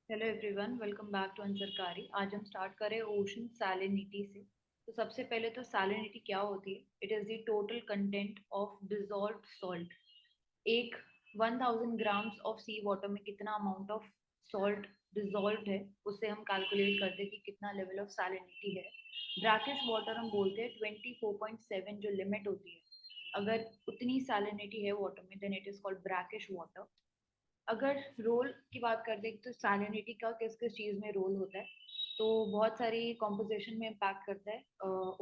Hello everyone, welcome back to Unsarkari. आज हम start करें ओशन सैलिनिटी से। तो सबसे पहले तो सैलिनिटी क्या होती है? It is the total content of dissolved salt. एक 1000 ग्राम्स ऑफ सी वाटर में कितना अमाउंट ऑफ सॉल्ट डिजॉल्व्ड है, उससे हम कैलकुलेट करते हैं कि कितना लेवल ऑफ सैलिनिटी है। ब्रैकिश वाटर हम बोलते हैं 24.7 जो लिमिट होती है। अगर उतनी सैलिनिटी है वाटर में, then it is called brackish water. अगर रोल की बात करते हैं तो सैलिनिटी का किस किस चीज़ में रोल होता है, तो बहुत सारी कॉम्पोजिशन में इम्पैक्ट करता है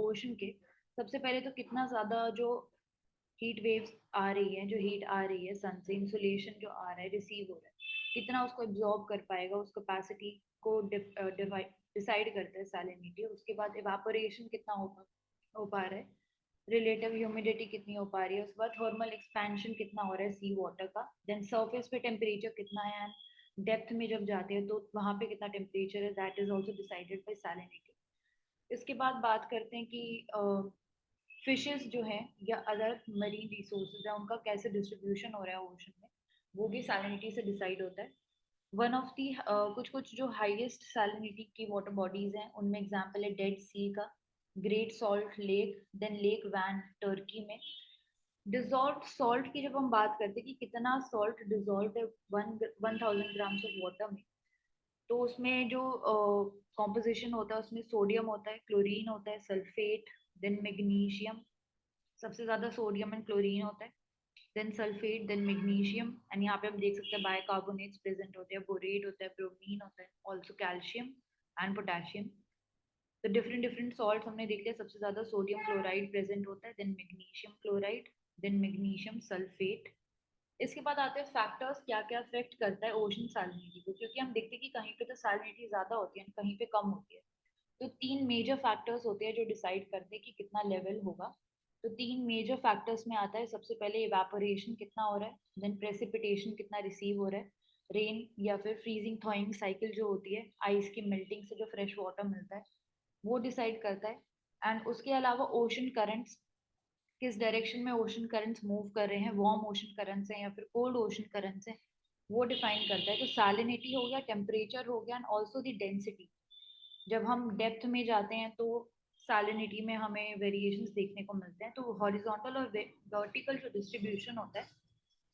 ओशन के। सबसे पहले तो कितना ज़्यादा जो हीट वेव्स आ रही है, जो हीट आ रही है सन से, इंसुलेशन जो आ रहा है, रिसीव हो रहा है, कितना उसको एब्जॉर्ब कर पाएगा, उस कैपेसिटी को डिसाइड करता है सैलिनिटी। उसके बाद इवापोरेशन कितना हो पा रहा है, रिलेटिव ह्यूमिडिटी कितनी हो पा रही है, उसके बाद थर्मल एक्सपेंशन कितना हो रहा है सी वाटर का, देन सरफेस पे टेम्परेचर कितना है, एंड डेप्थ में जब जाते हैं तो वहाँ पे कितना टेम्परेचर है, that is also decided by salinity. इसके बाद बात करते हैं कि फिशेस जो हैं या अदर मरीन रिसोर्सेज है, उनका कैसे डिस्ट्रीब्यूशन हो रहा है ओशन में, वो भी सैलिनिटी से डिसाइड होता है। वन ऑफ दी कुछ कुछ जो हाईएस्ट सैलिनिटी की वाटर बॉडीज हैं, उनमें एग्जांपल है डेड सी का, great salt lake, then lake Van Turkey में। डिजॉल्व सॉल्ट की जब हम बात करते हैं कि कितना सॉल्ट डिजॉल्व है 1000 ग्राम्स ऑफ वाटर में, तो उसमें जो कॉम्पोजिशन होता है उसमें सोडियम होता है, क्लोरीन होता है, सल्फेट, देन मैग्नीशियम। सबसे ज्यादा सोडियम एंड क्लोरीन होता है, then sulphate, then magnesium, and यहाँ पे हम देख सकते हैं बाइकार्बोनेट्स प्रेजेंट होते हैं, बोरेट होता है, ब्रोमीन होता है, ऑल्सो कैल्शियम एंड पोटेशियम। तो डिफरेंट डिफरेंट सॉल्ट हमने देख लिया। सबसे ज्यादा सोडियम क्लोराइड प्रेजेंट होता है, then magnesium chloride, then magnesium sulphate. इसके बाद आते हैं फैक्टर्स, क्या क्या अफेक्ट करता है ओशन सैलिनिटी को, क्योंकि हम देखते हैं कि कहीं पे तो सैलिनिटी ज्यादा होती है, कहीं पे कम होती है। तो तीन मेजर फैक्टर्स होते हैं जो डिसाइड करते हैं कि कितना लेवल होगा। तो तीन मेजर फैक्टर्स में आता है, सबसे पहले इवेपोरेशन कितना हो रहा है, देन प्रेसिपिटेशन कितना रिसीव हो रहा है, रेन या फिर फ्रीजिंग थॉइंग साइकिल जो होती है, आइस की मेल्टिंग से जो फ्रेश वाटर मिलता है, वो डिसाइड करता है। एंड उसके अलावा ओशन करंट्स, किस डायरेक्शन में ओशन करंट्स मूव कर रहे हैं, वार्म ओशन करंट्स हैं या फिर कोल्ड ओशन करंट्स हैं, वो डिफाइन करता है। तो सैलिनिटी हो गया, टेम्परेचर हो गया, एंड ऑल्सो द डेंसिटी। जब हम डेप्थ में जाते हैं तो सैलिनिटी में हमें वेरिएशंस देखने को मिलते हैं। तो हॉरिजॉन्टल और वर्टिकल जो डिस्ट्रीब्यूशन होता है,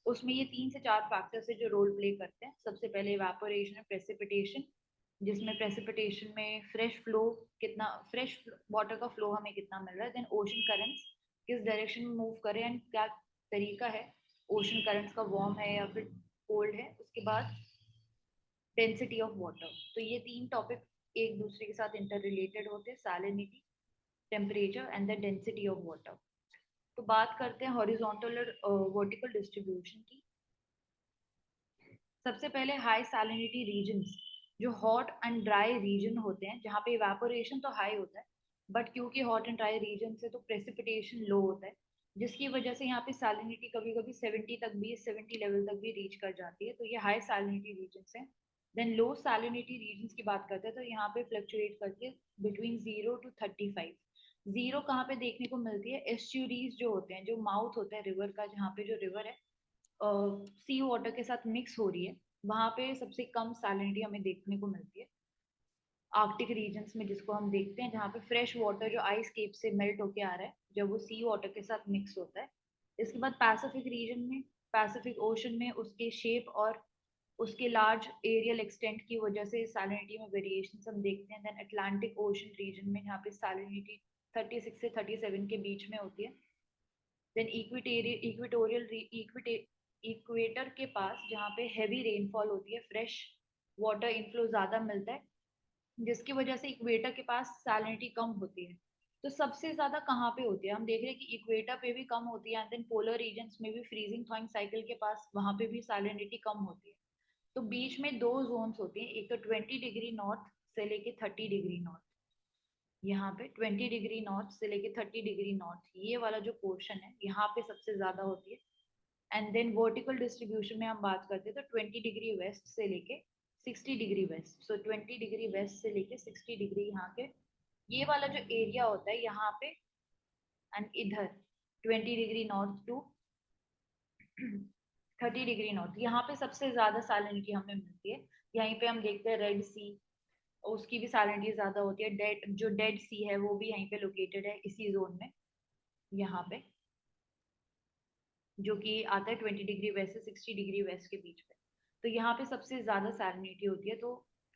उसमें ये तीन से चार फैक्टर्स है जो रोल प्ले करते हैं। सबसे पहले इवेपोरेशन है, प्रेसिपिटेशन, जिसमें प्रेसिपिटेशन में फ्रेश वाटर का फ्लो हमें कितना मिल रहा है, देन ओशन करंट्स किस डायरेक्शन में मूव करें एंड क्या तरीका है ओशन करंट्स का, वार्म है या फिर कोल्ड है। उसके बाद डेंसिटी ऑफ वाटर। तो ये तीन टॉपिक एक दूसरे के साथ इंटर रिलेटेड होते हैं, salinity, temperature and the density of water. तो बात करते हैं हॉरिजॉन्टल और वर्टिकल डिस्ट्रीब्यूशन की। सबसे पहले हाई सैलिनिटी रीजन्स, जो हॉट एंड ड्राई रीजन होते हैं, जहाँ पे इवेपोरेशन तो हाई होता है, बट क्योंकि हॉट एंड ड्राई रीजन से तो प्रेसिपिटेशन लो होता है, जिसकी वजह से यहाँ पे सैलिनिटी कभी कभी 70 लेवल तक भी रीच कर जाती है। तो ये हाई सैलिनिटी रीजन है। देन लो सैलिनिटी रीजन की बात करते हैं तो यहाँ पे फ्लक्चुएट करती है बिटवीन 0 to 35। जीरो कहाँ पे देखने को मिलती है? एस्चुरीज जो होते हैं, जो माउथ होता है रिवर का, जहाँ पे जो रिवर है सी वाटर के साथ मिक्स हो रही है, वहां पे सबसे कम सैलिनिटी हमें देखने को मिलती है। आर्कटिक रीजन्स में जिसको हम देखते हैं, जहाँ पे फ्रेश वाटर जो आइस केप से मेल्ट होके आ रहा है, जब वो सी वाटर के साथ मिक्स होता है। इसके बाद पैसिफिक रीजन में, पैसिफिक ओशन में उसके शेप और उसके लार्ज एरियल एक्सटेंट की वजह से सैलिनिटी में वेरिएशन हम देखते हैं। देन अटलांटिक ओशन रीजन में, जहाँ पे सैलिनिटी 36 से 37 के बीच में होती है। देन इक्वेटोरियल इक्वेटर के पास, जहाँ पे हैवी रेनफॉल होती है, फ्रेश वाटर इनफ्लो ज़्यादा मिलता है, जिसकी वजह से इक्वेटर के पास सैलिनिटी कम होती है। तो सबसे ज़्यादा कहाँ पे होती है? हम देख रहे हैं कि इक्वेटर पे भी कम होती है, एंड देन पोलर रीजन्स में भी, फ्रीजिंग थॉइंग साइकिल के पास, वहाँ पे भी सैलिनिटी कम होती है। तो बीच में दो जोन्स होती हैं, एक तो 20 डिग्री नॉर्थ से लेके 30 डिग्री नॉर्थ। यहाँ पे 20 डिग्री नॉर्थ से लेके 30 डिग्री नॉर्थ, ये वाला जो पोर्शन है, यहाँ पे सबसे ज्यादा होती है। एंड देन वर्टिकल डिस्ट्रीब्यूशन में हम बात करते हैं तो 20 डिग्री वेस्ट से लेके 60 डिग्री वेस्ट। सो 20 डिग्री वेस्ट से लेके 60 डिग्री यहाँ के, ये वाला जो एरिया होता है यहाँ पे, एंड इधर 20 degree north to 30 degree north, यहाँ पे सबसे ज्यादा सैलिनिटी हमें मिलती है। यहीं पे हम देखते हैं रेड सी, उसकी भी सैलिनिटी ज्यादा होती है। डेड सी है वो भी यहीं पे लोकेटेड है इसी जोन में, यहाँ पे, जो कि आता है 20 डिग्री वेस्ट से 60 डिग्री वेस्ट के बीच में। तो यहाँ पे सबसे ज्यादा सैलिनिटी होती है। तो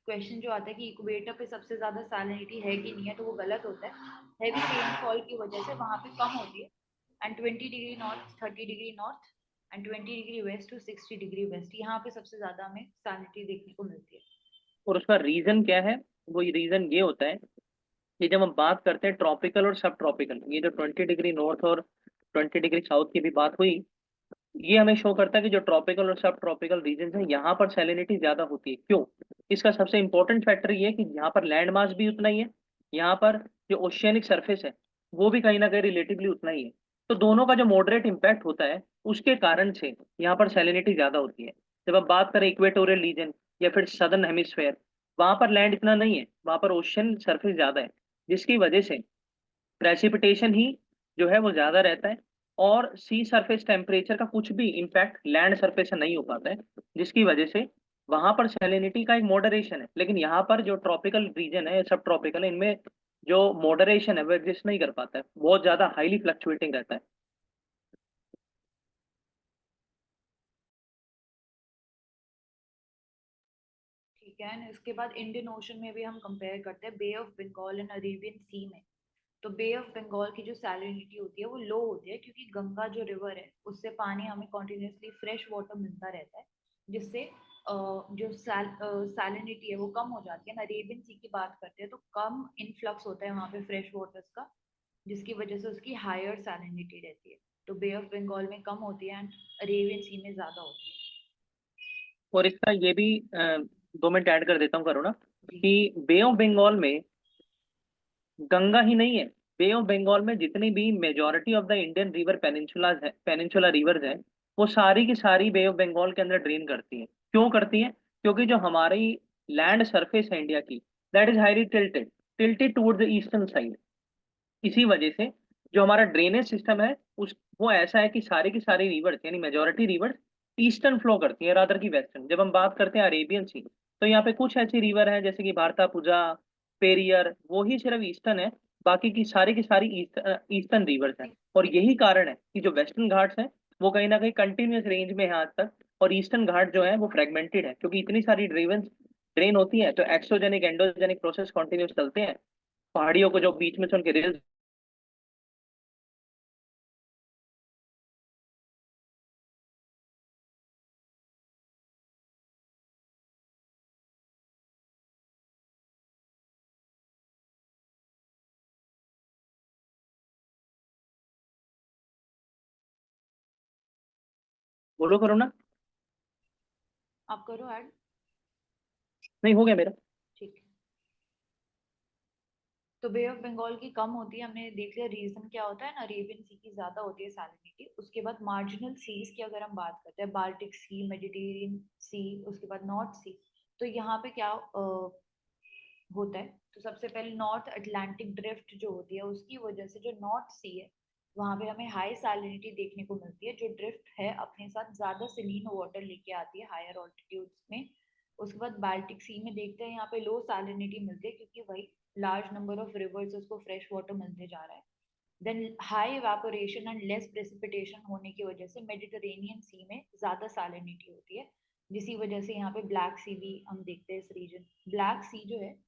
क्वेश्चन जो आता है कि इक्वेटर पे सबसे ज्यादा सैलिनिटी है कि नहीं है, तो वो गलत होता है। हैवी रेनफॉल की वजह से वहाँ पे कम होती है। And 20 degree north, 30 degree north and 20 degree west to 60 degree west, यहाँ पे सबसे ज्यादा हमें सैलिनिटी देखने को मिलती है। और उसका रीजन क्या है? वो रीजन ये होता है कि जब हम बात करते हैं ट्रॉपिकल और सब ट्रॉपिकल, ये जो 20 डिग्री नॉर्थ और 20 डिग्री साउथ की भी बात हुई, ये हमें शो करता है कि जो ट्रॉपिकल और सब ट्रॉपिकल रीजन है यहाँ पर सैलिनिटी ज्यादा होती है। क्यों? इसका सबसे इंपॉर्टेंट फैक्टर ये है कि यहाँ पर लैंड मास भी उतना ही है, यहाँ पर जो ओशियनिक सरफेस है वो भी कहीं ना कहीं रिलेटिवली उतना ही है। तो दोनों का जो मॉडरेट इम्पैक्ट होता है उसके कारण से यहाँ पर सैलिनिटी ज्यादा होती है। जब आप बात करें इक्वेटोरियल रीजन या फिर सदर्न हेमिस्फेयर, वहां पर लैंड इतना नहीं है, वहां पर ओशियन सरफेस ज्यादा है, जिसकी वजह से प्रेसिपिटेशन ही जो है वो ज्यादा रहता है, और सी सरफेस टेम्परेचर का कुछ भी इम्पैक्ट लैंड सरफेस से नहीं हो पाता है, जिसकी वजह से वहां पर सैलिनिटी का एक मॉडरेशन है। लेकिन यहाँ पर जो ट्रॉपिकल रीजन है, सब ट्रॉपिकल है, इनमें जो मॉडरेशन है वो एग्जिस्ट नहीं कर पाता है, बहुत ज्यादा हाईली फ्लक्चुएटिंग रहता है। ठीक है। एंड इसके बाद इंडियन ओशन में भी हम कंपेयर करते हैं बे ऑफ बंगाल एंड अरेबियन सी में। तो बे ऑफ बंगाल की जो सैलिनिटी होती है वो लो होती है, क्योंकि गंगा जो रिवर है उससे पानी हमें कॉन्टिन्यूसली फ्रेश वाटर मिलता रहता है, जिससे जो सैलिनिटी है वो कम हो जाती है। अरेबियन सी की बात करते हैं तो कम इनफ्लक्स होता है वहाँ पे फ्रेश वाटर्स का, जिसकी वजह से उसकी हायर सैलिनिटी रहती है। तो बे ऑफ बंगाल में कम होती है एंड अरेबियन सी में ज्यादा होती और इसका ये भी 2 मिनट ऐड कर देता हूँ, करो ना, है जी। कि बे ऑफ बंगाल में गंगा ही नहीं है, बे ऑफ बंगाल में जितनी भी majority of the Indian river peninsula reverse हैं, वो सारी की सारी बे ऑफ बंगाल के अंदर ड्रेन करती हैं। क्यों करती हैं? क्योंकि जो हमारी लैंड सरफेस है इंडिया की, that is highly tilted, tilted toward the eastern side. इसी वजह से जो हमारा ड्रेनेज सिस्टम है उस वो ऐसा है कि सारी की सारी रिवर्स यानी मेजोरिटी रिवर्स ईस्टर्न फ्लो करती है रादर की वेस्टर्न। जब हम बात करते हैं अरेबियन सी, तो यहाँ पे कुछ ऐसी रिवर हैं जैसे कि भारतापुजा, पेरियर, वो ही सिर्फ ईस्टर्न है, बाकी की सारी ईस्टर्न रिवर्स हैं। और यही कारण है कि जो वेस्टर्न घाट्स हैं वो कहीं ना कहीं कंटिन्यूस रेंज में है आज तक, और ईस्टर्न घाट जो है वो फ्रेगमेंटेड है, क्योंकि इतनी सारी ड्रेन होती है तो एक्सोजेनिक एंडोजेनिक प्रोसेस कंटिन्यूस चलते हैं। पहाड़ियों को जो बीच में से उनके रेल, बोलो करो ना। आप करो ऐड। नहीं, हो गया मेरा। ठीक है। तो बे ऑफ बंगाल की कम होती है, हमने देख लिया रीजन क्या होता है ना। अरेबियन सी की ज्यादा होती है सैलिनिटी। उसके बाद मार्जिनल सीज की अगर हम बात करते हैं, बाल्टिक सी, मेडिटेरियन सी, उसके बाद नॉर्थ सी, तो यहाँ पे क्या होता है। तो सबसे पहले नॉर्थ अटलांटिक ड्रिफ्ट जो होती है उसकी वजह से जो नॉर्थ सी है वहां पे हमें हाई सैलिनिटी देखने को मिलती है। जो ड्रिफ्ट है अपने साथ ज्यादा सलीन वाटर लेके आती है हायर ऑल्टीट्यूड्स में। उसके बाद बाल्टिक सी में देखते हैं यहाँ पे लो सैलिनिटी मिलती है, क्योंकि वही लार्ज नंबर ऑफ रिवर्स उसको फ्रेश वाटर मिलते जा रहा है। Then high evaporation and less precipitation होने की वजह से मेडिटेरेनियन सी में ज्यादा सैलिनिटी होती है, जिसी वजह से यहाँ पे ब्लैक सी भी हम देखते हैं इस रीजन। ब्लैक सी जो है,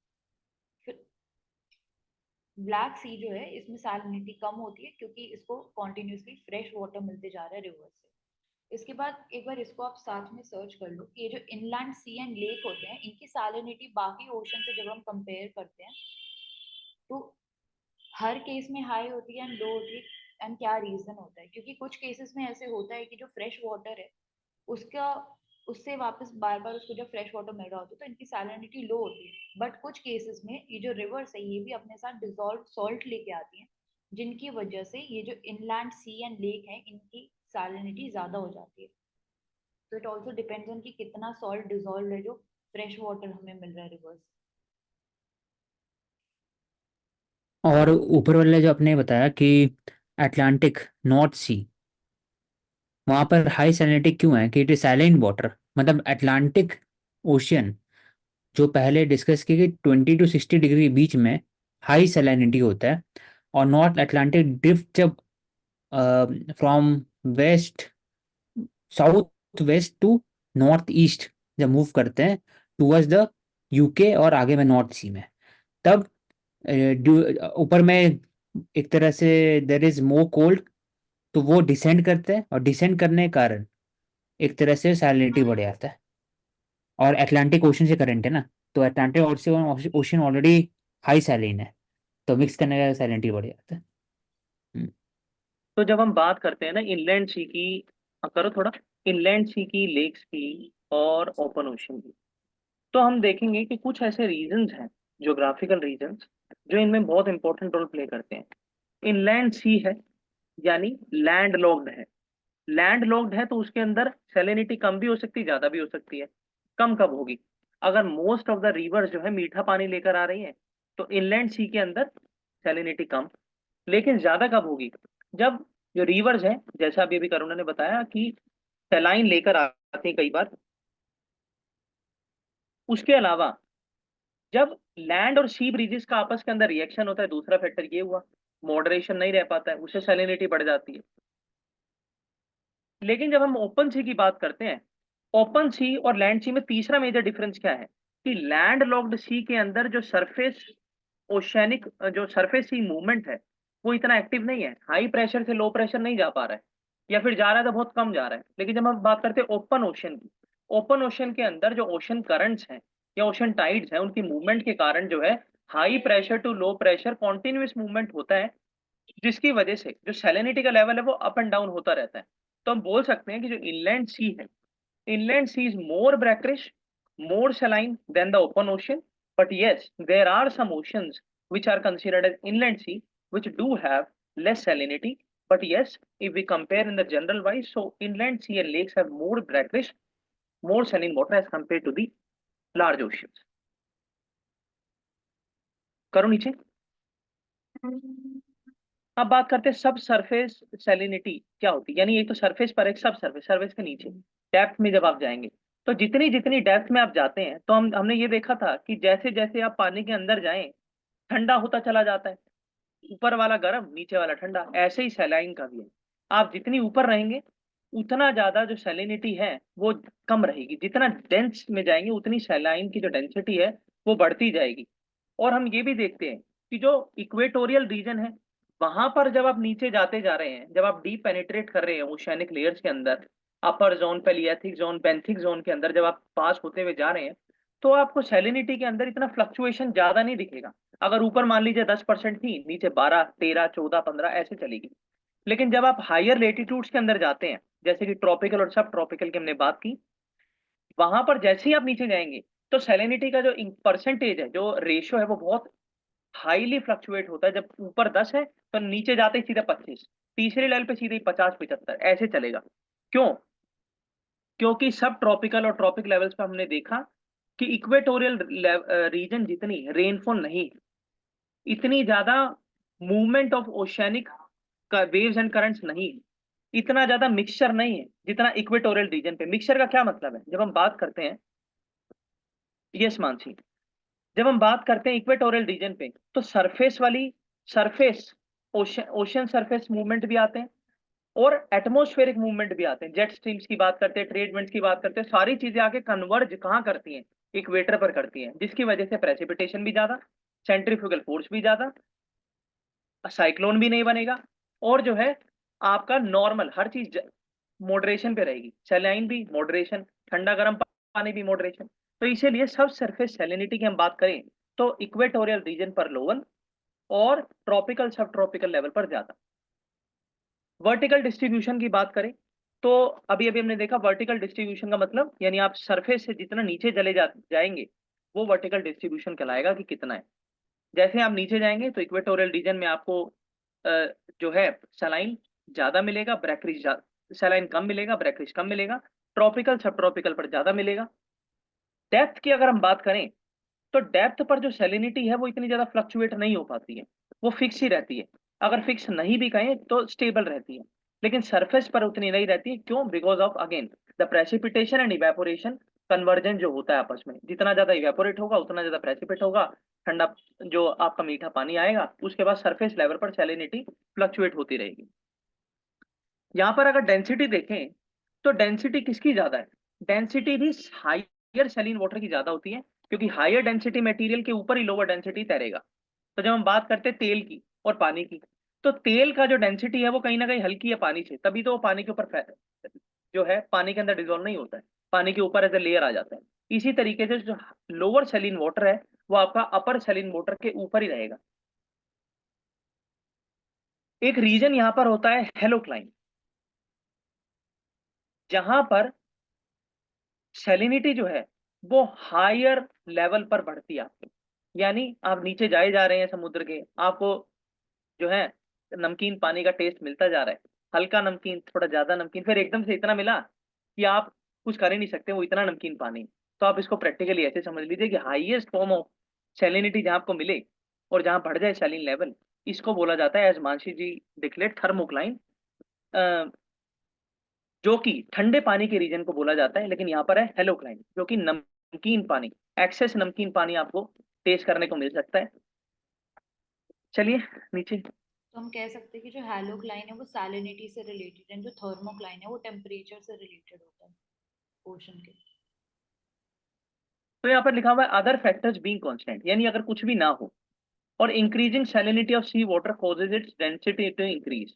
ब्लैक सी जो है इसमें सैलिनिटी कम होती है, क्योंकि इसको कॉन्टिन्यूसली फ्रेश वाटर मिलते जा रहा है रिवर से। इसके बाद एक बार इसको आप साथ में सर्च कर लो कि ये जो इनलैंड सी एंड लेक होते हैं इनकी सैलिनिटी बाकी ओशन से जब हम कंपेयर करते हैं तो हर केस में हाई होती है एंड लो होती है। एंड क्या रीजन होता है? क्योंकि कुछ केसेस में ऐसे होता है कि जो फ्रेश वाटर है उसका उससे वापस बार बार उसको जब फ्रेश वाटर मिल रहा होता है तो इनकी सैलिनिटी लो होती है। बट कुछ केसेस में ये जो रिवर्स है ये भी अपने साथ डिजोल्व सॉल्ट लेके आती हैं, जिनकी वजह से ये जो इनलैंड सी एंड लेक है इनकी सैलिनिटी ज्यादा हो जाती है। तो इट ऑल्सो डिपेंड्स ऑन कि कितना सॉल्ट डिजोल्व है जो फ्रेश वाटर हमें मिल रहा है रिवर्स। और ऊपर वाले जो आपने बताया कि अटलांटिक नॉर्थ सी, वहाँ पर हाई सैलिनिटी क्यों है? कि इट इज सैलाइन वाटर, मतलब अटलांटिक ओशियन जो पहले डिस्कस की कि 20 to 60 डिग्री के बीच में हाई सैलिनिटी होता है, और नॉर्थ अटलांटिक ड्रिफ्ट जब from west south west to north east जब मूव करते हैं टूवर्ड्स द यूके और आगे में नॉर्थ सी में, तब ऊपर में एक तरह से देर इज मोर कोल्ड, तो वो डिसेंड करते हैं, और डिसेंड करने के कारण एक तरह से सैलिनिटी बढ़ जाता है। और अटलांटिक ओशन से करंट है ना, तो अटलांटिक ओशन ऑलरेडी हाई सैलिन है, तो मिक्स करने का सैलिनिटी बढ़ जाता है। हम्म। तो जब हम बात करते हैं ना इनलैंड सी की, करो थोड़ा, इनलैंड सी की, लेक्स की और ओपन ओशन की, तो हम देखेंगे कि कुछ ऐसे रीजन्स हैं, ज्योग्राफिकल रीजन्स, जो इनमें बहुत इंपॉर्टेंट रोल प्ले करते हैं। इनलैंड सी है यानी लैंड लॉक्ड है। लैंड लॉक्ड है तो उसके अंदर सैलिनिटी कम भी हो सकती है, ज्यादा भी हो सकती है। कम कब होगी? अगर मोस्ट ऑफ द रिवर्स जो है मीठा पानी लेकर आ रही है, तो इनलैंड सी के अंदर सैलिनिटी कम। लेकिन ज्यादा कब होगी? जब जो रिवर्स है, जैसा अभी अभी करुणा ने बताया कि सैलाइन लेकर आते हैं कई बार। उसके अलावा जब लैंड और सी ब्रिजेस का आपस के अंदर रिएक्शन होता है, दूसरा फैक्टर ये हुआ, मॉडरेशन नहीं रह पाता है, उससे सैलिनिटी बढ़ जाती है। लेकिन जब हम ओपन सी की बात करते हैं, ओपन सी और लैंड सी में तीसरा मेजर डिफरेंस क्या है कि लैंड लॉक्ड सी के अंदर जो सरफेस ओशैनिक जो सरफेस सी मूवमेंट है, वो इतना एक्टिव नहीं है। हाई प्रेशर से लो प्रेशर नहीं जा पा रहा है, या फिर जा रहा है तो बहुत कम जा रहा है। लेकिन जब हम बात करते हैं ओपन ओशन की, ओपन ओशन के अंदर जो ओशन करंट्स हैं या ओशन टाइड्स हैं, उनकी मूवमेंट के कारण जो है high pressure to low pressure continuous movement होता है, जिसकी वजह से जो सैलिनिटी का लेवल है वो अप एंड डाउन होता रहता है। तो हम बोल सकते हैं कि जो इनलैंड सी है, inland sea is more brackish, more saline than the open ocean. But yes, there are some oceans which are considered as inland sea, which do have less salinity. But yes, if we compare in the general wise, so inland sea and lakes have more brackish, more saline water as compared to the large oceans. करो नीचे। अब बात करते हैं सब surface salinity क्या होती है, यानी एक तो सरफेस पर, एक सब सरफेस, सरफेस के नीचे डेप्थ में जब आप जाएंगे, तो जितनी जितनी डेप्थ में आप जाते हैं, तो हमने ये देखा था कि जैसे जैसे आप पानी के अंदर जाएं, ठंडा होता चला जाता है। ऊपर वाला गर्म, नीचे वाला ठंडा, ऐसे ही सैलाइन का भी है। आप जितनी ऊपर रहेंगे, उतना ज्यादा जो सैलिनिटी है वो कम रहेगी। जितना डेंस में जाएंगे, उतनी सैलाइन की जो डेंसिटी है वो बढ़ती जाएगी। और हम ये भी देखते हैं कि जो इक्वेटोरियल रीजन है, वहां पर जब आप नीचे जाते जा रहे हैं, जब आप डीप पेनिट्रेट कर रहे हैं ओशियानिक लेयर्स के अंदर, upper zone, pelagic zone, benthic zone के अंदर जब आप पास होते हुए जा रहे हैं, तो आपको सैलिनिटी के अंदर इतना फ्लक्चुएशन ज्यादा नहीं दिखेगा। अगर ऊपर मान लीजिए 10% थी, नीचे 12, 13, 14, 15 ऐसे चलेगी। लेकिन जब आप हायर लेटीट्यूड्स के अंदर जाते हैं, जैसे कि ट्रॉपिकल और सब ट्रॉपिकल की हमने बात की, वहां पर जैसे ही आप नीचे जाएंगे, तो सैलिनिटी का जो परसेंटेज है, जो रेशियो है, वो बहुत हाईली फ्लक्चुएट होता है। जब ऊपर 10 है, तो नीचे जाते ही सीधा 25, तीसरे लेवल पे सीधे 50, 75 ऐसे चलेगा। क्यों? क्योंकि सब ट्रॉपिकल और ट्रॉपिक लेवल्स पे हमने देखा कि इक्वेटोरियल रीजन जितनी रेनफॉल नहीं, इतनी ज्यादा movement of oceanic waves and currents नहीं, इतना ज्यादा मिक्सचर नहीं है जितना इक्वेटोरियल रीजन पे। मिक्सचर का क्या मतलब है? जब हम बात करते हैं, यस मानसी, जब हम बात करते हैं इक्वेटोरियल रीजन पे, तो सरफेस वाली, सरफेस ओशन सरफेस मूवमेंट भी आते हैं और एटमोस्फेरिक मूवमेंट भी आते हैं। जेट स्ट्रीम्स की बात करते हैं, ट्रेड विंड्स की बात करते हैं, सारी चीजें आके कन्वर्ज कहाँ करती हैं? इक्वेटर पर करती हैं, जिसकी वजह से प्रेसिपिटेशन भी ज्यादा, सेंट्रीफ्यूगल फोर्स भी ज्यादा, साइक्लोन भी नहीं बनेगा, और जो है आपका नॉर्मल हर चीज मॉडरेशन पे रहेगी। सैलाइन भी मॉडरेशन, ठंडा गर्म पानी भी मॉडरेशन। तो इसीलिए सब सरफेस सैलिनिटी की हम बात करें, तो इक्वेटोरियल रीजन पर लोअर और ट्रॉपिकल सब ट्रॉपिकल लेवल पर ज्यादा। वर्टिकल डिस्ट्रीब्यूशन की बात करें, तो अभी अभी हमने देखा वर्टिकल डिस्ट्रीब्यूशन का मतलब, यानी आप सरफेस से जितना नीचे चले जाएंगे, वो वर्टिकल डिस्ट्रीब्यूशन कहलाएगा कि कितना है। जैसे आप नीचे जाएंगे, तो इक्वेटोरियल रीजन में आपको जो है सलाइन ज्यादा मिलेगा, ब्रैक्रिज सलाइन कम मिलेगा, ब्रैक्रिज कम मिलेगा। ट्रॉपिकल सब ट्रॉपिकल पर ज्यादा मिलेगा। डेप्थ की अगर हम बात करें, तो डेप्थ पर जो सैलिनिटी है वो इतनी ज्यादा फ्लक्चुएट नहीं हो पाती है, वो फिक्स ही रहती है। अगर फिक्स नहीं भी कहें तो स्टेबल रहती है। लेकिन सरफेस पर उतनी नहीं रहती है। क्यों? Because of again the precipitation and evaporation conversion जो होता है आपस में, जितना ज्यादा इवेपोरेट होगा उतना ज्यादा प्रेसिपिट होगा, ठंडा जो आपका मीठा पानी आएगा, उसके बाद सरफेस लेवल पर सैलिनिटी फ्लक्चुएट होती रहेगी। यहाँ पर अगर डेंसिटी देखें तो डेंसिटी किसकी ज्यादा है? डेंसिटी भी हाइयर सैलिन वाटर की ज्यादा होती है, क्योंकि हाइयर डेंसिटी मटेरियल के ऊपर ही लोअर डेंसिटी तैरेगा। तो जब हम बात करते हैं तेल की और पानी की, तो तेल का जो डेंसिटी है वो कहीं ना कहीं हल्की है पानी से, तभी तो वो पानी के ऊपर जो है पानी के अंदर डिजोल्व नहीं होता है, पानी के ऊपर एज ए लेयर आ जाता है। इसी तरीके से जो लोअर सैलिन वाटर है वो आपका अपर सैलिन वाटर के ऊपर ही रहेगा। एक रीजन यहाँ पर होता है हेलोक्लाइन, जहां पर सैलिनिटी जो है वो हायर लेवल पर बढ़ती है आपकी। यानी आप नीचे जाए जा रहे हैं समुद्र के, आपको जो है नमकीन पानी का टेस्ट मिलता जा रहा है, हल्का नमकीन, थोड़ा ज्यादा नमकीन, फिर एकदम से इतना मिला कि आप कुछ कर ही नहीं सकते, वो इतना नमकीन पानी। तो आप इसको प्रैक्टिकली ऐसे समझ लीजिए कि हाईएस्ट फॉर्म ऑफ सैलिनिटी जहां आपको मिले और जहां बढ़ जाए सैलिन लेवल, इसको बोला जाता है, एज मानसी जी डिक्लेयर, थर्मोक्लाइन, जो कि ठंडे पानी के रीजन को बोला जाता है। लेकिन यहाँ पर है हेलोक्लाइन, जो कि नमकीन पानी, एक्सेस नमकीन पानी आपको टेस्ट करने को मिल सकता है। चलिए नीचे। तो हम कह सकते हैं कि जो हैलोक्लाइन है वो सैलिनिटी से रिलेटेड है, जो थर्मोक्लाइन है वो टेम्परेचर से रिलेटेड होता है ओशन के। तो यहाँ पर लिखा हुआ है अदर फैक्टर्स बीइंग कांस्टेंट, यानी अगर कुछ भी ना हो और increasing salinity of sea water causes its density to increase,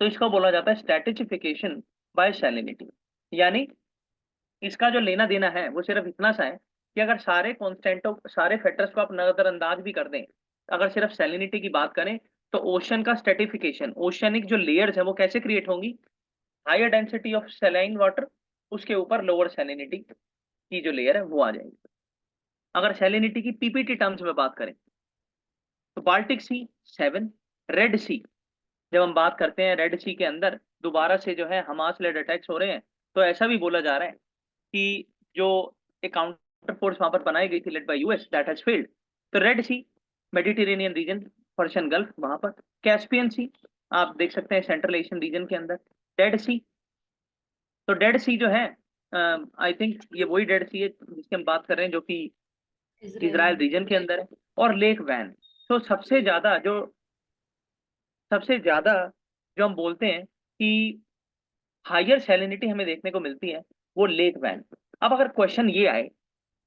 तो इसको बोला जाता है स्ट्रेटिफिकेशन बाय सैलिनिटी। यानी इसका जो लेना देना है वो सिर्फ इतना सा है कि अगर सारे कॉन्स्टेंटों, सारे फैक्टर्स को आप नजरअंदाज भी कर दें, अगर सिर्फ सैलिनिटी की बात करें, तो ओशन का स्ट्रेटिफिकेशन, ओशनिक जो लेयर्स है वो कैसे क्रिएट होंगी? Higher density of saline water, उसके ऊपर लोअर सैलिनिटी की जो लेयर है वो आ जाएगी। अगर सैलिनिटी की पीपीटी टर्म्स में बात करें तो बाल्टिक सी 7, रेड सी, जब हम बात करते हैं रेड सी के अंदर दोबारा से जो है हमास लेड अटैक्स हो रहे हैं, तो ऐसा भी बोला जा रहा है कि जो एक काउंटर फोर्स वहां पर बनाई गई थी led by US, that has failed. तो रेड सी, मेडिटेरेनियन रीजन, पर्शियन गल्फ, वहां पर कैस्पियन सी आप देख सकते हैं सेंट्रल एशियन रीजन के अंदर, डेड सी। तो डेड सी जो है, आई थिंक ये वही डेड सी है जिसकी हम बात कर रहे हैं, जो कि इजराइल इजराइल रीजन के अंदर है। और लेक वैन। तो सबसे ज्यादा जो हम बोलते हैं कि हायर सैलिनिटी हमें देखने को मिलती है, वो लेक वैन। अब अगर क्वेश्चन ये आए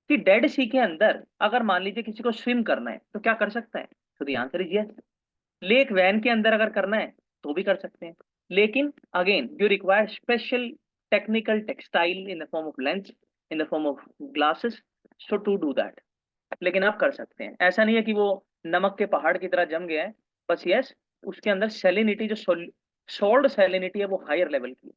कि डेड सी के अंदर अगर मान लीजिए किसी को स्विम करना है तो क्या कर सकता है, तो the answer is yes. Lake Van के अंदर अगर करना है तो भी कर सकते हैं, लेकिन again you require special technical textile in the form of lens, in the form of glasses, so to do that. लेकिन आप कर सकते हैं, ऐसा नहीं है कि वो नमक के पहाड़ की तरह जम गया है, बस यस उसके अंदर सैलिनिटी जो सोल्ड सैलिनिटी है वो हायर लेवल की है।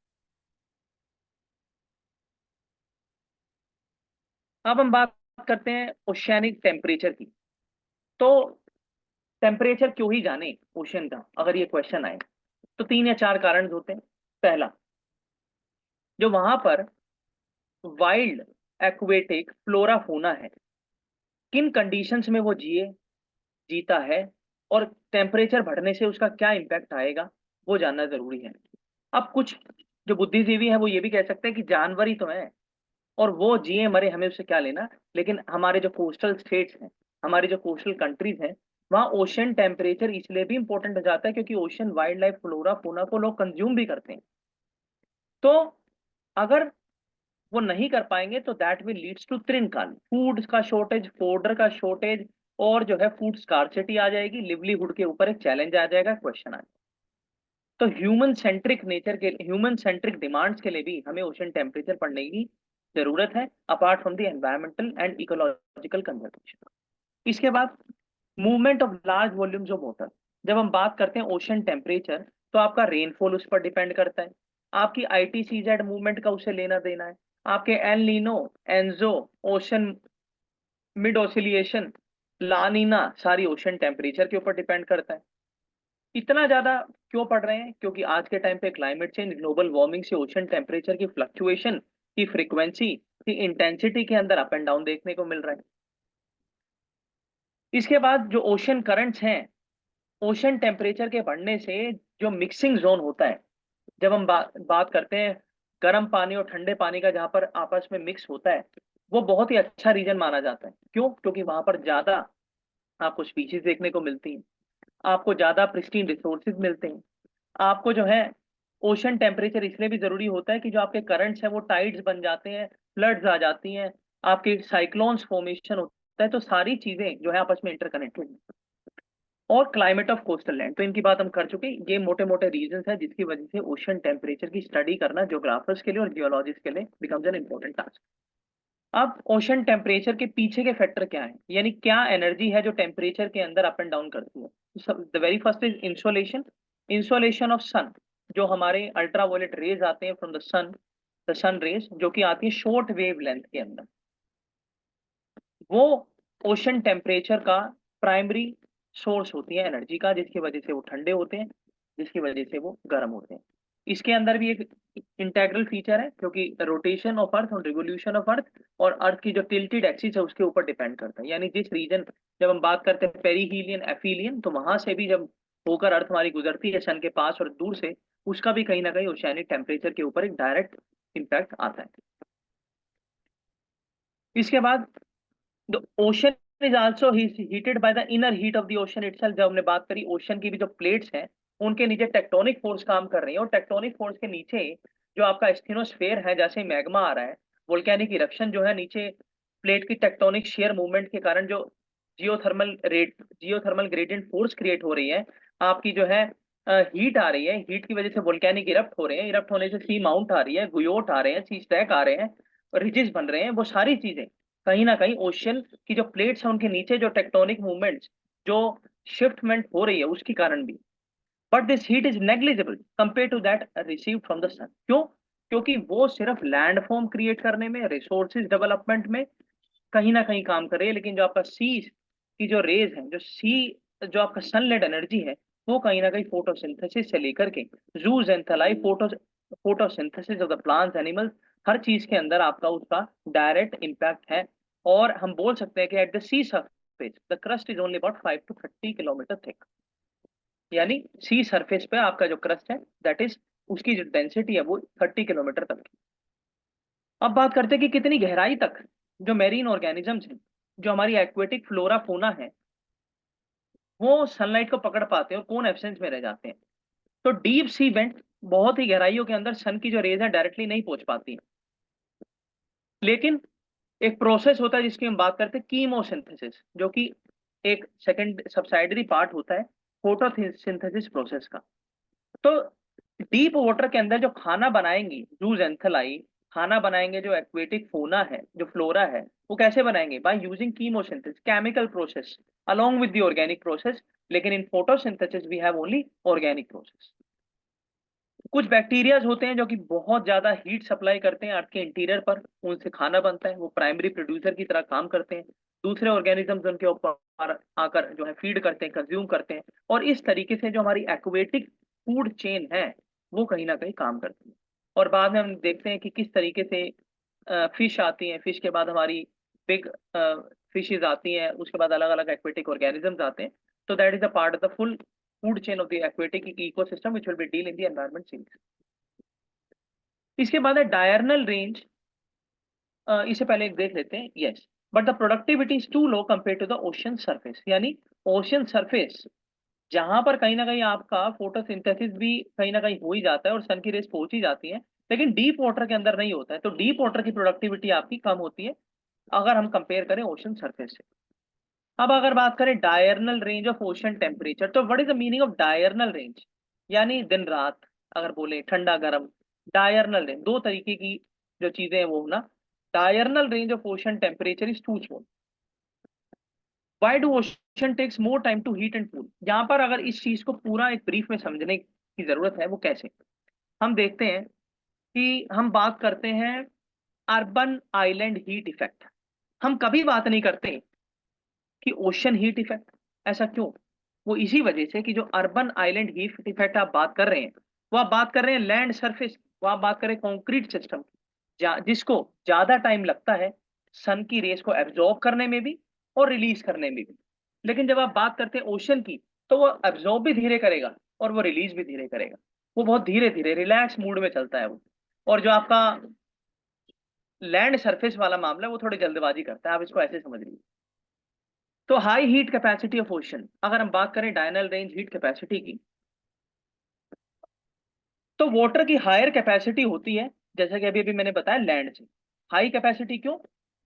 अब हम बात करते हैं ओशियनिक टेम्परेचर की। तो टेम्परेचर क्यों ही जाने ओशन का, अगर ये क्वेश्चन आए तो 3 या 4 कारण होते हैं। पहला, जो वहां पर वाइल्ड एक्वेटिक फ्लोरा फोना है, किन कंडीशंस में वो जीता है, और टेम्परेचर बढ़ने से उसका क्या इम्पैक्ट आएगा, वो जानना जरूरी है। अब कुछ जो बुद्धिजीवी है वो ये भी कह सकते हैं कि जानवर ही तो है और वो जिए मरे, हमें उससे क्या लेना। लेकिन हमारे जो कोस्टल स्टेट्स हैं, हमारी जो कोस्टल कंट्रीज हैं, वहाँ ओशन टेम्परेचर इसलिए भी इंपॉर्टेंट हो जाता है क्योंकि ocean wild life flora fauna को लोग कंज्यूम भी करते हैं। तो अगर वो नहीं कर पाएंगे तो दैट विल लीड्स टू त्रिनकाल, फूड का शॉर्टेज, फोडर का शॉर्टेज, और जो है फूड स्कार्सिटी आ जाएगी, लिवलीहुड के ऊपर एक चैलेंज आ जाएगा, क्वेश्चन आ जाएगा। तो ह्यूमन सेंट्रिक डिमांड्स के लिए भी हमें ओशन टेम्परेचर पढ़ने की जरूरत है, apart from the environmental and ecological conservation. इसके बाद movement of large volumes of water. जब हम बात करते हैं ओशन टेम्परेचर, तो आपका रेनफॉल उस पर डिपेंड करता है, आपकी ITCZ मूवमेंट का उसे लेना देना है, आपके एल नीनो, एनजो, ओशन मिड ऑसिलिएशन, लानीना, सारी ओशन टेम्परेचर के ऊपर डिपेंड करता है। इतना ज्यादा क्यों पढ़ रहे हैं? क्योंकि आज के टाइम पे क्लाइमेट चेंज, ग्लोबल वार्मिंग से ओशन टेम्परेचर की फ्लक्चुएशन की फ्रीक्वेंसी की इंटेंसिटी के अंदर अप एंड डाउन देखने को मिल रहा है। इसके बाद जो ओशन करंट्स हैं, ओशन टेम्परेचर के बढ़ने से जो मिक्सिंग जोन होता है, जब हम बात करते हैं गर्म पानी और ठंडे पानी का जहाँ पर आपस में मिक्स होता है, वो बहुत ही अच्छा रीजन माना जाता है। क्यों? क्योंकि वहां पर ज्यादा आपको स्पीशीज देखने को मिलती हैं, आपको ज्यादा प्रिस्टीन रिसोर्सेज मिलते हैं, आपको जो है ओशन टेम्परेचर इसलिए भी जरूरी होता है कि जो आपके करंट्स हैं वो टाइड्स बन जाते हैं, फ्लड्स आ जाती हैं, आपके साइक्लोन्स फॉर्मेशन होता है, तो सारी चीजें जो है आपस में इंटरकनेक्टेड हैं। और क्लाइमेट ऑफ कोस्टल लैंड, तो इनकी बात हम कर चुके हैं। ये मोटे मोटे रीजंस है जिसकी वजह से ओशन टेम्परेचर की स्टडी करना ज्योग्राफर्स के लिए और जियोलॉजिस्ट के लिए बिकम्स एन इंपॉर्टेंट टास्क। अब ओशन टेम्परेचर के पीछे के फैक्टर क्या है, यानी क्या एनर्जी है जो टेम्परेचर के अंदर अप एंड डाउन करती है। The very first is insolation. Insolation of sun, जो हमारे अल्ट्रावायलेट रेज आते हैं फ्रॉम द सन रेज, जो कि आती है शॉर्ट वेव लेंथ के अंदर, वो ओशन टेम्परेचर का प्राइमरी सोर्स होती है एनर्जी का, जिसकी वजह से वो ठंडे होते हैं, जिसकी वजह से वो गर्म होते हैं। इसके अंदर भी एक इंटेग्रल फीचर है, क्योंकि रोटेशन ऑफ अर्थ और रिवोल्यूशन ऑफ अर्थ और अर्थ की जो टिल्टेड एक्सिस है उसके ऊपर डिपेंड करता है। यानी जिस रीजन, जब हम बात करते हैं पेरीहीलियन एफीलियन, तो वहां से भी जब होकर अर्थ हमारी गुजरती है सन के पास और दूर से, उसका भी कहीं ना कहीं ओशियानिक टेम्परेचर के ऊपर एक डायरेक्ट इम्पैक्ट आता है। इसके बाद the ocean is also heated by the inner heat of the ocean itself. जब हमने बात करी ओशन की भी जो प्लेट्स हैं उनके नीचे टेक्टोनिक फोर्स काम कर रही है, और टेक्टोनिक फोर्स के नीचे जो आपका स्थिनोस्फेयर है, जैसे मैग्मा आ रहा है, वोल्केनिक इरप्शन जो है, नीचे प्लेट की टेक्टोनिक शेयर मूवमेंट के कारण जो जियोथर्मल ग्रेडियंट फोर्स क्रिएट हो रही है, आपकी जो है हीट आ रही है, हीट की वजह से वोल्केनिक इरप्ट हो रहे हैं, इरप्ट होने से सी माउंट आ रही है, गुयोट आ रहे हैं, सी स्टैक आ रहे हैं, रिजेस बन रहे हैं, वो सारी चीजें कहीं ना कहीं ओशन की जो प्लेट्स है उनके नीचे जो टेक्टोनिक मूवमेंट्स, जो शिफ्टमेंट हो रही है, उसके कारण भी। But this heat is negligible compare to that receive from the sun. क्यों? क्योंकि वो सिर्फ लैंडफॉर्म क्रिएट करने में, रिसोर्सेज डेवलपमेंट में कहीं ना कहीं काम कर रही है, लेकिन जो आपका सी की जो रेज है, जो आपका सनलाइट एनर्जी है, वो कहीं ना कहीं फोटोसिंथेसिस से लेकर के जूस and photosynthesis of the plants animals, हर चीज के अंदर आपका उसका डायरेक्ट इम्पैक्ट है। और हम बोल सकते हैं कि at the sea surface the crust is only about 5 to 30 kilometre thick. यानी सी सरफेस पे आपका जो क्रस्ट है, दैट इज, उसकी जो डेंसिटी है वो 30 किलोमीटर तक की। अब बात करते हैं कि कितनी गहराई तक जो मेरीन ऑर्गेनिजम्स हैं, जो हमारी एक्वेटिक फ्लोरा फोना है, वो सनलाइट को पकड़ पाते हैं और कौन एब्सेंस में रह जाते हैं। तो डीप सी वेंट, बहुत ही गहराइयों के अंदर सन की जो रेज है डायरेक्टली नहीं पहुंच पाती है, लेकिन एक प्रोसेस होता है जिसकी हम बात करते हैं कीमोसिंथेसिस, जो कि एक सेकंड सब्साइडरी पार्ट होता है फोटोसिंथेसिस प्रोसेस का। तो डीप वाटर के अंदर जो खाना बनाएंगी जूजेंथेलाई, खाना बनाएंगे जो एक्वेटिक फोना है, जो फ्लोरा है, वो कैसे बनाएंगे? By using chemosynthesis, chemical process along with the organic process. लेकिन in photosynthesis we have only organic process. कुछ बैक्टीरियाज होते हैं जो कि बहुत ज्यादा हीट सप्लाई करते हैं अर्थ के इंटीरियर पर, उनसे खाना बनता है, वो प्राइमरी प्रोड्यूसर की तरह काम करते हैं, दूसरे ऑर्गेनिजम्स उनके ऊपर आकर जो है फीड करते हैं, कंज्यूम करते हैं, और इस तरीके से जो हमारी एक्वेटिक फूड चेन है वो कहीं ना कहीं काम करती है। और बाद में हम देखते हैं कि किस तरीके से फिश आती हैं, फिश के बाद हमारी बिग फिशेज आती हैं, उसके बाद अलग अलग एक्वेटिक ऑर्गेनिजम्स आते हैं। तो that is a part of the full food chain of the aquatic ecosystem which will be deal in the environment series। इसके बाद है डायरनल रेंज। इससे पहले एक देख लेते हैं। Yes, but the productivity is too low compare to the ocean surface. यानी ओशन सरफेस जहां पर कहीं ना कहीं आपका फोटोसिंथेसिस भी कहीं ना कहीं हो ही जाता है और सन की रेस पहुंच ही जाती है, लेकिन डीप वाटर के अंदर नहीं होता है, तो डीप वाटर की प्रोडक्टिविटी आपकी कम होती है अगर हम कंपेयर करें ओशन सरफेस से। अब अगर बात करें diurnal range of ocean temperature, तो what is the meaning of diurnal range? यानी दिन रात, अगर बोले ठंडा गर्म, डायरनल रेंज दो तरीके की जो चीजें हैं वो ना। Diurnal range of ocean temperature is too small. Why do ocean takes more time to heat and cool? यहाँ पर अगर इस चीज को पूरा एक ब्रीफ में समझने की जरूरत है, वो कैसे हम देखते हैं कि हम बात करते हैं अर्बन आइलैंड हीट इफेक्ट। हम कभी बात नहीं करते कि ओशन हीट इफेक्ट। ऐसा क्यों? वो इसी वजह से कि जो अर्बन आइलैंड हीट इफेक्ट आप बात कर रहे हैं, वो आप बात कर रहे हैं लैंड सरफेस, वो आप बात करें कंक्रीट सिस्टम, जिसको ज्यादा टाइम लगता है सन की रेस को एब्जॉर्ब करने में भी और रिलीज करने में भी। लेकिन जब आप बात करते हैं ओशन की, तो वो एब्जॉर्ब भी धीरे करेगा और वो रिलीज भी धीरे करेगा। वो बहुत धीरे धीरे रिलैक्स मूड में चलता है वो। और जो आपका लैंड सरफेस वाला मामला है वो थोड़ी जल्दबाजी करता है, आप इसको ऐसे समझ लीजिए। तो high heat capacity of ocean, अगर हम बात करें डायनल रेंज हीट कैपेसिटी की, तो वाटर की हायर कैपेसिटी होती है, जैसा कि अभी अभी मैंने बताया लैंड से। हाई कैपेसिटी क्यों?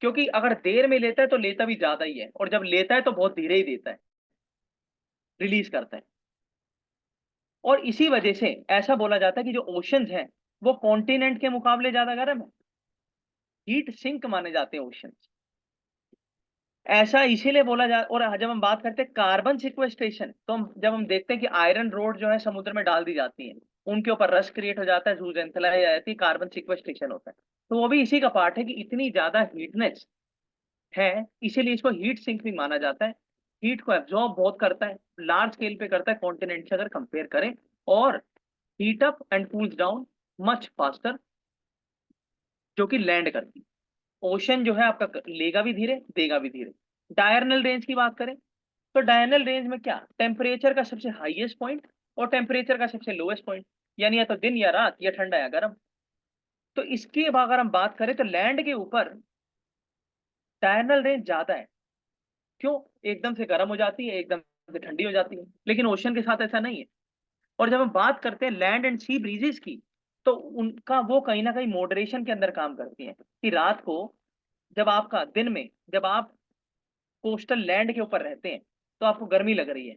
क्योंकि अगर देर में लेता है तो लेता भी ज्यादा ही है, और जब लेता है तो बहुत धीरे ही देता है, रिलीज करता है। और इसी वजह से ऐसा बोला जाता है कि जो ओशंस हैं वो कॉन्टिनेंट के मुकाबले ज्यादा गर्म है, हीट सिंक माने जाते हैं ओशंस। ऐसा इसीलिए बोला जा, और जब हम बात करते हैं कार्बन सिक्वेस्ट्रेशन, तो जब हम देखते हैं कि आयरन रोड जो है समुद्र में डाल दी जाती है, उनके ऊपर रस क्रिएट हो जाता है, जूजेंथेला आ जाती है, कार्बन सिक्वेस्ट्रेशन होता है। तो वो भी इसी का पार्ट है कि इतनी ज्यादा हीटनेस है, इसीलिए इसको हीट सिंक भी माना जाता है। हीट को एब्जॉर्ब बहुत करता है, लार्ज स्केल पे करता है कॉन्टिनेंट से अगर कंपेयर करें, और heat up and cools down much faster, जो कि लैंड करती है। ओशन जो है आपका लेगा भी धीरे, देगा भी धीरे। डायरनल रेंज की बात करें, तो डायरनल रेंज में क्या, टेम्परेचर का सबसे हाईएस्ट पॉइंट और टेम्परेचर का सबसे लोएस्ट पॉइंट, यानी या तो दिन या रात, या ठंडा या गर्म। तो इसकी अब अगर हम बात करें तो लैंड के ऊपर डायरनल रेंज ज्यादा है। क्यों? एकदम से गर्म हो जाती है, एकदम से ठंडी हो जाती है, लेकिन ओशन के साथ ऐसा नहीं है। और जब हम बात करते हैं लैंड एंड सी ब्रीजेस की, तो उनका वो कहीं ना कहीं मॉडरेशन के अंदर काम करती है, कि रात को जब आपका दिन में, जब आप कोस्टल लैंड के ऊपर रहते हैं तो आपको गर्मी लग रही है,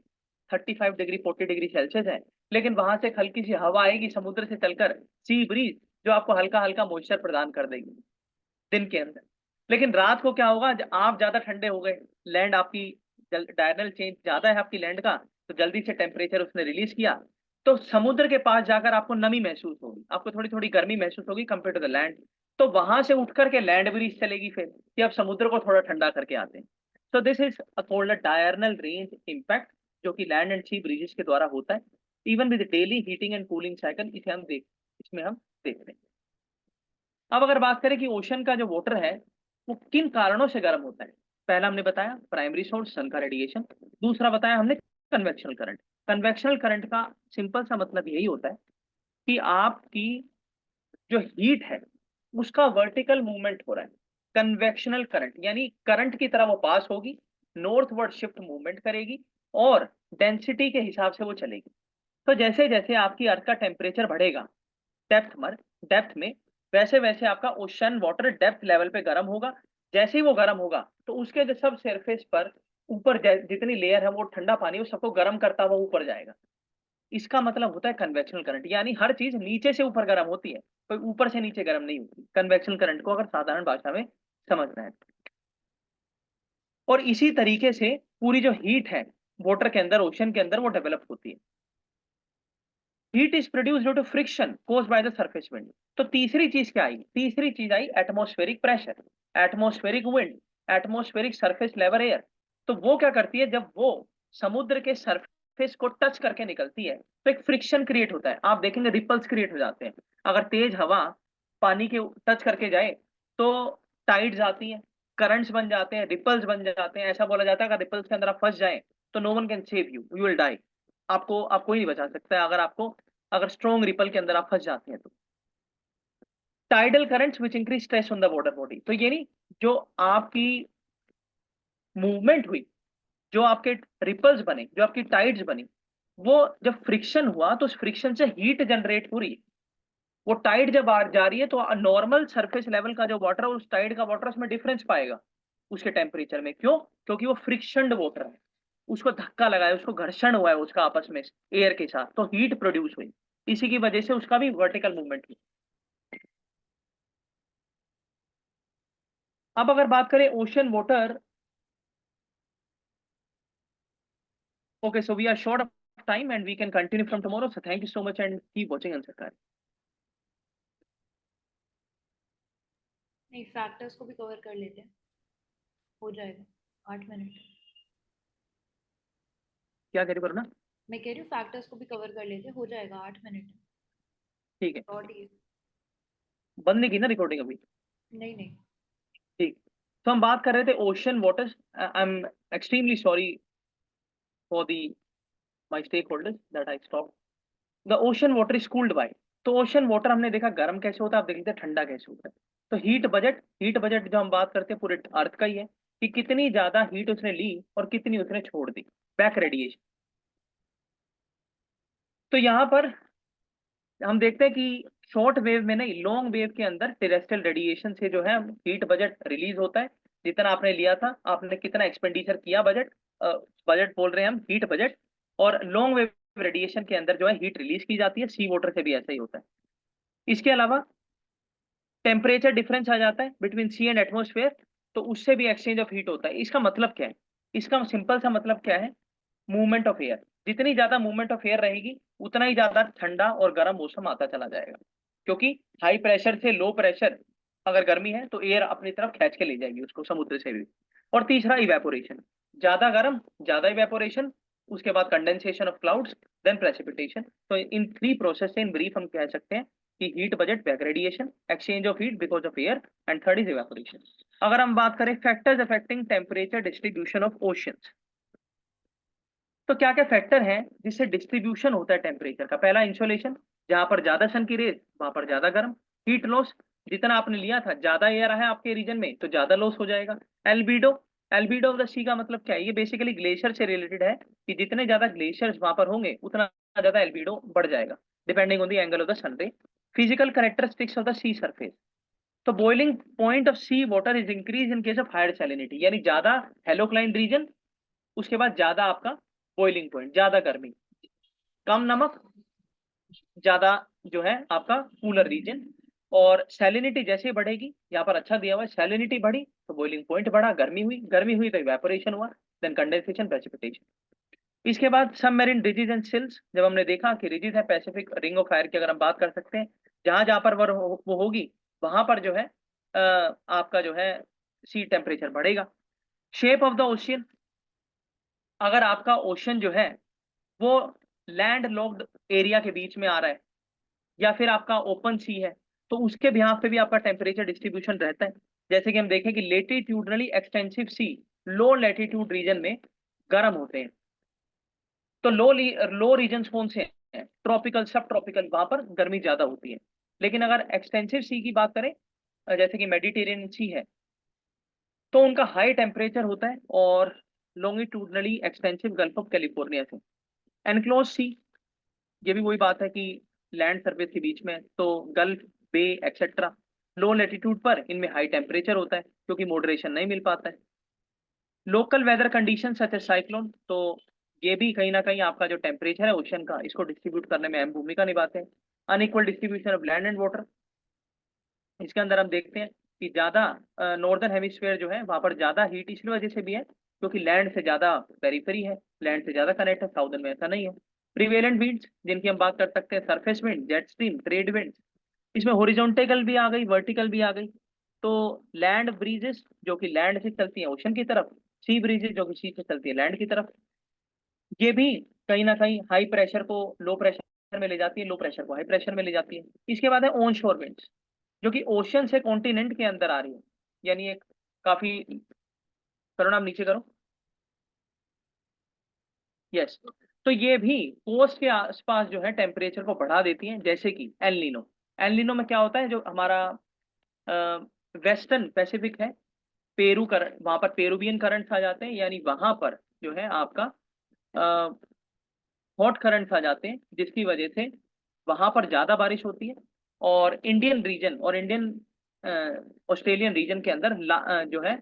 35 डिग्री 40 डिग्री सेल्सियस है, लेकिन वहां से एक हल्की सी हवा आएगी समुद्र से चलकर, सी ब्रीज, जो आपको हल्का हल्का मॉइस्चर प्रदान कर देगी दिन के अंदर। लेकिन रात को क्या होगा, आप ज्यादा ठंडे हो गए, लैंड आपकी डायरनल चेंज ज्यादा है आपकी लैंड का, तो जल्दी से टेम्परेचर उसने रिलीज किया, तो समुद्र के पास जाकर आपको नमी महसूस होगी, आपको थोड़ी थोड़ी गर्मी महसूस होगी कंपेयर टू द लैंड। तो वहां से उठ करके लैंड ब्रीज चलेगी फिर, कि अब समुद्र को थोड़ा ठंडा करके आते हैं। तो this is called a diurnal range impact, जो कि लैंड एंड सी ब्रीजेस के द्वारा होता है, even with daily heating and cooling cycle. इसमें हम देखते हैं। अब अगर बात करें कि ओशन का जो वाटर है वो किन कारणों से गर्म होता है, पहला हमने बताया प्राइमरी सोर्स सन का रेडिएशन, दूसरा बताया हमने कन्वेक्शनल करंट। कन्वेक्शनल करंट का सिंपल सा मतलब यही होता है कि आपकी जो हीट है उसका वर्टिकल मूवमेंट हो रहा है। कन्वेक्शनल करंट यानी करंट की तरह वो पास होगी, नॉर्थवर्ड शिफ्ट मूवमेंट करेगी, और डेंसिटी के हिसाब से वो चलेगी। तो जैसे जैसे आपकी अर्थ का टेम्परेचर बढ़ेगा डेप्थ में, वैसे वैसे आपका ओशन वाटर डेप्थ लेवल पे गर्म होगा। जैसे ही वो गर्म होगा तो उसके जो सब सरफेस पर ऊपर जितनी लेयर है वो ठंडा पानी उस सबको गर्म करता हुआ ऊपर जाएगा। इसका मतलब होता है कन्वेक्शनल करंट, यानी हर चीज नीचे से ऊपर गर्म होती है, कोई ऊपर से नीचे गर्म नहीं होती, कन्वेक्शनल करंट को अगर साधारण भाषा में समझना है। और इसी तरीके से पूरी जो हीट है वाटर के अंदर, ओशन के अंदर, वो डेवलप होती है। Heat is produced due to friction caused by the surface wind. तो तीसरी चीज क्या आई? तीसरी चीज आई atmospheric pressure, atmospheric wind, atmospheric surface level air. तो वो क्या करती है, जब वो समुद्र के सरफेस को टच करके निकलती है तो एक फ्रिक्शन क्रिएट होता है, आप देखेंगे रिपल्स क्रिएट हो जाते हैं। अगर तेज हवा पानी के टच करके जाए तो टाइड्स आती हैं, करंट्स बन जाते हैं, रिपल्स बन जाते हैं। ऐसा बोला जाता है अगर रिपल्स के अंदर आप फंस जाए तो no one can save you, you will die. आप कोई नहीं बचा सकता है, अगर स्ट्रॉन्ग रिपल के अंदर आप फंस जाते हैं तो। Tidal currents which increase stress on the water body, तो ये नहीं, जो आपकी मूवमेंट हुई, जो आपके रिपल्स बने, जो आपकी टाइड्स बनी, वो जब फ्रिक्शन हुआ तो उस फ्रिक्शन से हीट जनरेट हो रही है। वो टाइड जब आ जा रही है तो नॉर्मल सरफेस लेवल का जो वाटर है उस टाइड का वाटर उसमें डिफरेंस पाएगा उसके टेम्परेचर में। क्यों? क्योंकि वो फ्रिक्शनड वाटर है, उसको धक्का लगा है, उसको घर्षण हुआ है उसका आपस में एयर के साथ, तो हीट प्रोड्यूस हुई। इसी की वजह से उसका भी वर्टिकल मूवमेंट हुई। अब अगर बात करें ocean water, okay, so we are short of time and we can continue from tomorrow, so thank you so much and keep watching answer. नहीं, फैक्टर्स को भी कवर कर लेते हैं, हो जाएगा 8 मिनट। क्या कह रही करो ना? मैं कह रही हूँ फैक्टर्स को भी कवर कर लेते हैं, हो जाएगा 8 मिनट। ठीक है, और ये बंद नहीं की ना रिकॉर्डिंग अभी? नहीं नहीं, ठीक। तो हम बात कर रहे थे ocean waters. I am extremely sorry for the my stakeholders that I stop. The ocean water is cooled by, तो ओशन वाटर हमने देखा गर्म कैसे होता है, आप देख लेते हैं ठंडा कैसे होता है। तो हीट बजट जो हम बात करते हैं पूरे अर्थ का ही है कि कितनी ज्यादा हीट उसने ली और कितनी उसने छोड़ दी, बैक रेडिएशन। तो यहाँ पर हम देखते हैं कि शॉर्ट वेव में नहीं, लॉन्ग वेव के अंदर टेरेस्ट्रियल रेडिएशन से जो है हीट बजट रिलीज होता है। जितना आपने लिया था, आपने कितना एक्सपेंडिचर किया बजट, बजट बोल रहे हैं हम, हीट बजट। और लॉन्ग वेव रेडिएशन के अंदर जो है हीट रिलीज की जाती है। सी वाटर से भी ऐसा ही होता है। इसके अलावा टेम्परेचर डिफरेंस आ जाता है बिटवीन सी एंड एटमोस्फेयर, तो उससे भी एक्सचेंज ऑफ हीट होता है। इसका मतलब क्या है? इसका सिंपल सा मतलब क्या है? Movement of air. जितनी ज्यादा मूवमेंट ऑफ एयर रहेगी उतना ही ज्यादा ठंडा और गर्म मौसम आता चला जाएगा, क्योंकि हाई प्रेशर से लो प्रेशर अगर गर्मी है तो एयर अपनी तरफ खींच के ले जाएगी उसको, समुद्र से भी। और तीसरा इवेपोरेशन, ज्यादा गर्म ज्यादा इवेपोरेशन, उसके बाद condensation of clouds, then precipitation. तो इन थ्री प्रोसेस से इन ब्रीफ हम कह सकते हैं कि heat budget, back radiation, exchange of heat because of air, and third is evaporation. अगर हम बात करें factors affecting temperature distribution of oceans, तो क्या क्या फैक्टर हैं जिससे डिस्ट्रीब्यूशन होता है टेम्परेचर का? पहला इंसोलेशन, जहां पर ज्यादा सन की रेज वहां पर ज्यादा गर्म। हीट लॉस, जितना आपने लिया था ज्यादा एयर है आपके रीजन में तो ज्यादा लॉस हो जाएगा। एल्बिडो, एल्बिडो ऑफ द सी का मतलब क्या है? ये बेसिकली ग्लेशियर से रिलेटेड है कि जितने ज्यादा ग्लेशियर्स वहां पर होंगे उतना ज्यादा एल्बिडो बढ़ जाएगा, depending on the angle of the sun ray. Physical characteristics of the sea surface, तो boiling point of sea water is increase in case of higher salinity, यानी ज्यादा हेलोक्लाइन रीजन, उसके बाद ज्यादा आपका बॉइलिंग पॉइंट, ज्यादा गर्मी, कम नमक, ज्यादा जो है आपका कूलर रीजन। और सैलिनिटी जैसे बढ़ेगी, यहाँ पर अच्छा दिया हुआ है, सैलिनिटी बढ़ी तो बॉइलिंग पॉइंट बढ़ा, गर्मी हुई तो इवेपोरेशन हुआ, देन कंडेंसेशन, प्रेसिपिटेशन। इसके बाद सबमरीन रिजिज एंड सिल्स, जब हमने देखा कि रिजिज है पैसिफिक रिंग ऑफ फायर की अगर हम बात कर सकते हैं, जहां जहां पर वो होगी वहां पर जो है आपका जो है सी टेम्परेचर बढ़ेगा। शेप ऑफ द ओशियन, अगर आपका ओशन जो है वो लैंड लॉक्ड एरिया के बीच में आ रहा है या फिर आपका ओपन सी है, तो उसके बिहाफ पे भी आपका टेम्परेचर डिस्ट्रीब्यूशन रहता है। जैसे कि हम देखें कि लेटिट्यूडनली एक्सटेंसिव सी लो लैटिट्यूड रीजन में गर्म होते हैं। तो लो रीजन कौन से हैं? ट्रॉपिकल, सब ट्रॉपिकल, वहां पर गर्मी ज्यादा होती है। लेकिन अगर एक्सटेंसिव सी की बात करें, जैसे कि मेडिटेरियन सी है, तो उनका हाई टेम्परेचर होता है। और longitudinally extensive gulf of California से एनक्लोज सी, ये भी वही बात है कि लैंड सरफेस के बीच में, तो गल्फ, बे एक्सेट्रा, लो लेटीट्यूड पर इनमें हाई टेम्परेचर होता है क्योंकि मॉडरेशन नहीं मिल पाता है। Local weather condition such as cyclone, तो ये भी कहीं ना कहीं आपका जो टेम्परेचर है ओशन का, इसको डिस्ट्रीब्यूट करने में अहम भूमिका निभाते हैं। Unequal distribution of land and water, इसके अंदर हम देखते हैं कि ज्यादा नॉर्दर्न हेमिस्फीयर जो है वहां पर ज्यादा हीट इसलिए वजह से भी है क्योंकि लैंड से ज्यादा पेरिफेरी है, लैंड से ज्यादा कनेक्ट है। साउदर्न में ऐसा नहीं है। प्रिवेलेंट विंड्स, जिनकी हम बात कर सकते हैं, surface wind, jet stream, trade winds, इसमें हॉरिजॉन्टल भी आ गई, वर्टिकल भी आ गई। तो लैंड ब्रीजेस जो कि लैंड से चलती है ओशन की तरफ, सी ब्रीजेस जो कि सी से चलती है लैंड की तरफ, ये भी कहीं ना कहीं हाई प्रेशर को लो प्रेशर में ले जाती है, लो प्रेशर को हाई प्रेशर में ले जाती है। इसके बाद है ऑन शोर विंड्स, जो कि ओशन से कॉन्टिनेंट के अंदर आ रही है, यानी एक काफी, करो नाम नीचे करो, यस। तो ये भी कोस्ट के आसपास जो है टेम्परेचर को बढ़ा देती हैं, जैसे कि एल नीनो। एल नीनो में क्या होता है, जो हमारा वेस्टर्न पैसिफिक है, पेरू करंट, वहां पर पेरुवियन करंट्स आ जाते हैं, यानी वहां पर जो है आपका हॉट करंट्स आ जाते हैं, जिसकी वजह से वहां पर ज्यादा बारिश होती है। और इंडियन रीजन और इंडियन ऑस्ट्रेलियन रीजन के अंदर जो है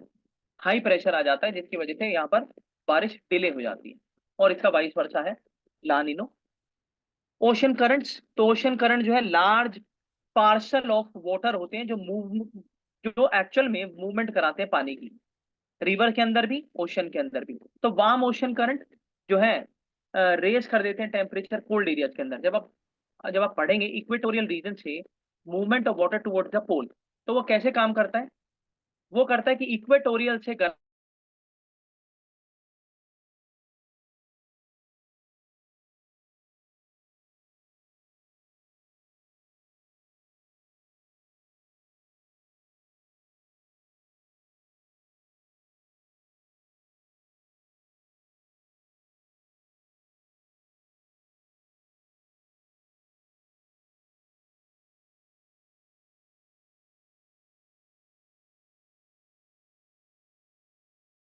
हाई प्रेशर आ जाता है, जिसकी वजह से यहाँ पर बारिश डिले हो जाती है। और इसका वाइस वर्सा है लानिनो। ओशन करंट्स, तो ओशन करंट जो है लार्ज पार्सल ऑफ वाटर होते हैं जो जो एक्चुअल में मूवमेंट कराते हैं पानी की, रिवर के अंदर भी ओशन के अंदर भी। तो वार्म ओशन करंट जो है रेस कर देते हैं टेम्परेचर कोल्ड एरियाज के अंदर। जब आप पढ़ेंगे इक्वेटोरियल रीजन से movement of water towards the pole, तो वो कैसे काम करता है? वो करता है कि इक्वेटोरियल से